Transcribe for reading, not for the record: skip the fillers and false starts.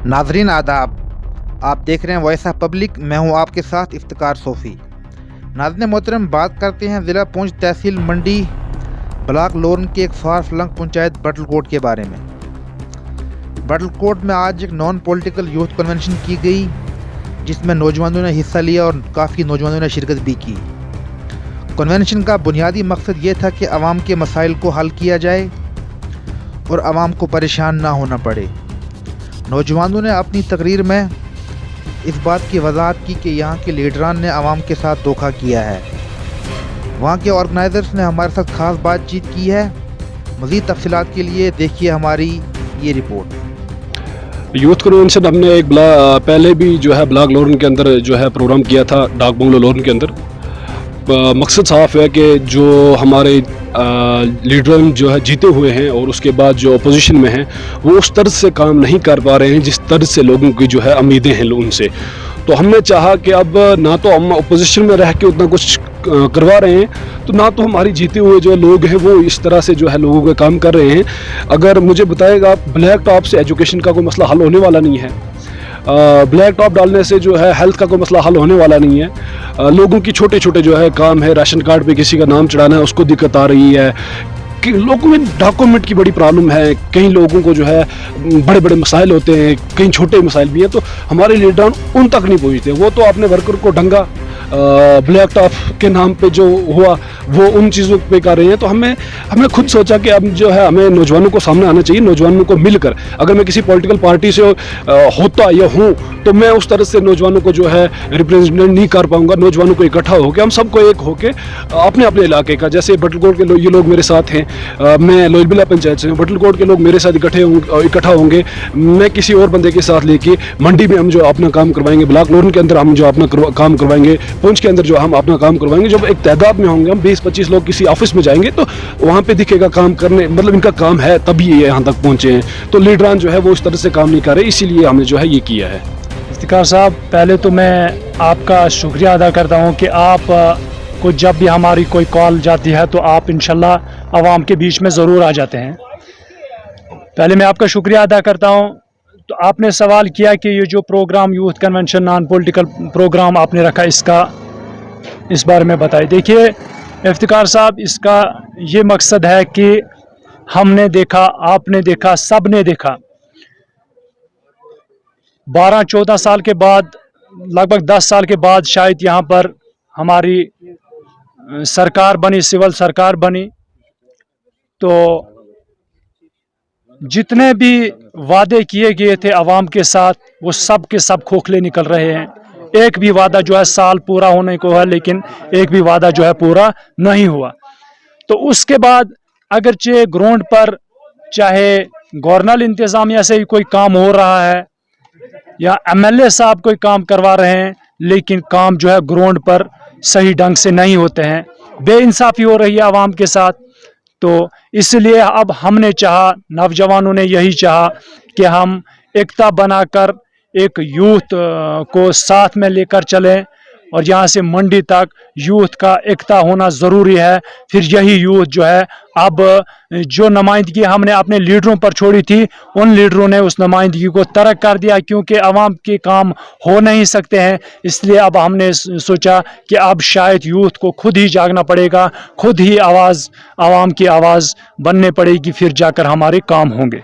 नाजरीन आदाब, आप देख रहे हैं वॉइस ऑफ पब्लिक। मैं हूं आपके साथ इफ्तिकार सोफ़ी। नाज़रीन मोहतरम, बात करते हैं ज़िला पुंछ तहसील मंडी ब्लॉक लोरन के एक फार फ्लंग पंचायत बटलकोट के बारे में। बटलकोट में आज एक नॉन पॉलिटिकल यूथ कन्वेंशन की गई, जिसमें नौजवानों ने हिस्सा लिया और काफ़ी नौजवानों ने शिरकत भी की। कन्वेंशन का बुनियादी मकसद ये था कि आवाम के मसाइल को हल किया जाए और आवाम को परेशान ना होना पड़े। नौजवानों ने अपनी तकरीर में इस बात की वजाहत की कि यहाँ के लीडरान ने आवाम के साथ धोखा किया है। वहाँ के ऑर्गेनाइज़र्स ने हमारे साथ ख़ास बातचीत की है। मज़ीद तफसीलात के लिए देखिए हमारी ये रिपोर्ट। यूथ कन्वेंशन हमने एक पहले भी जो है ब्लॉक लोरन के अंदर जो है प्रोग्राम किया था, डाक बंगलो लोरन के अंदर। मकसद साफ है कि जो हमारे लीडर जो है जीते हुए हैं और उसके बाद जो अपोजिशन में हैं वो उस तरह से काम नहीं कर पा रहे हैं जिस तरह से लोगों की जो है उम्मीदें हैं उनसे। तो हमने चाहा कि अब ना तो हम अपोजिशन में रह के उतना कुछ करवा रहे हैं, तो ना तो हमारी जीते हुए जो लोग हैं वो इस तरह से जो है लोगों का काम कर रहे हैं। अगर मुझे बताएगा, ब्लैक टॉप से एजुकेशन का कोई मसला हल होने वाला नहीं है। ब्लैक टॉप डालने से जो है हेल्थ का कोई मसला हल होने वाला नहीं है। लोगों की छोटे छोटे जो है काम है, राशन कार्ड पे किसी का नाम चढ़ाना है उसको दिक्कत आ रही है कि लोगों में डॉक्यूमेंट की बड़ी प्रॉब्लम है। कई लोगों को जो है बड़े बड़े मसाइल होते हैं, कई छोटे मसाइल भी हैं, तो हमारे लीडर उन तक नहीं पहुँचते। वो तो अपने वर्कर को ढंगा ब्लैक टॉप के नाम पे जो हुआ वो उन चीज़ों पे कर रहे हैं। तो हमने खुद सोचा कि अब जो है हमें नौजवानों को सामने आना चाहिए, नौजवानों को मिलकर। अगर मैं किसी पॉलिटिकल पार्टी से होता या हूँ तो मैं उस तरह से नौजवानों को जो है रिप्रेजेंट नहीं कर पाऊँगा। नौजवानों को इकट्ठा होकर हम सबको एक होकर अपने अपने इलाके का, जैसे बटलकोट के ये लोग मेरे साथ हैं, मैं लोलबिला पंचायत से हूँ, बटलकोट के लोग मेरे साथ इकट्ठा होंगे। मैं किसी और बंदे के साथ लेके मंडी में हम जो अपना काम करवाएंगे, ब्लॉक लोरन के अंदर हम जो अपना काम करवाएंगे, पुंछ के अंदर जो हम अपना काम करवाएंगे। जब एक तादाद में होंगे, हम 20-25 लोग किसी ऑफिस में जाएंगे तो वहाँ पे दिखेगा काम करने, मतलब इनका काम है तभी ये यहाँ तक पहुँचे हैं। तो लीडरान जो है वो इस तरह से काम नहीं कर रहे, इसीलिए हमने जो है ये किया है। इफ्तिकार साहब, पहले तो मैं आपका शुक्रिया अदा करता हूँ कि आप को जब भी हमारी कोई कॉल जाती है तो आप इंशाल्लाह आवाम के बीच में ज़रूर आ जाते हैं। पहले मैं आपका शुक्रिया अदा करता हूँ। तो आपने सवाल किया कि ये जो programme youth convention non political programme आपने रखा, इस बारे में बताइए। देखिए इफ्तिकार साहब, इसका ये मकसद है कि हमने देखा, आपने देखा, सब ने देखा, 12-14 साल के बाद, लगभग 10 साल के बाद शायद यहाँ पर हमारी सरकार बनी, सिविल सरकार बनी। तो जितने भी वादे किए गए थे आवाम के साथ वो सब के सब खोखले निकल रहे हैं। एक भी वादा जो है साल पूरा होने को है, लेकिन एक भी वादा जो है पूरा नहीं हुआ। तो उसके बाद अगरचे ग्राउंड पर चाहे गवर्नल इंतज़ामिया से ही कोई काम हो रहा है या MLA साहब कोई काम करवा रहे हैं, लेकिन काम जो है ग्राउंड पर सही ढंग से नहीं होते हैं, बेइंसाफ़ी हो रही है आवाम के साथ। तो इसलिए अब हमने चाहा, नौजवानों ने यही चाहा कि हम एकता बनाकर एक यूथ को साथ में लेकर चलें और यहाँ से मंडी तक यूथ का एकता होना ज़रूरी है। फिर यही यूथ जो है, अब जो नुमाइंदगी हमने अपने लीडरों पर छोड़ी थी, उन लीडरों ने उस नुमाइंदगी को तर्क कर दिया, क्योंकि आवाम के काम हो नहीं सकते हैं। इसलिए अब हमने सोचा कि अब शायद यूथ को खुद ही जागना पड़ेगा, खुद ही आवाम की आवाज़ बनने पड़ेगी, फिर जाकर हमारे काम होंगे।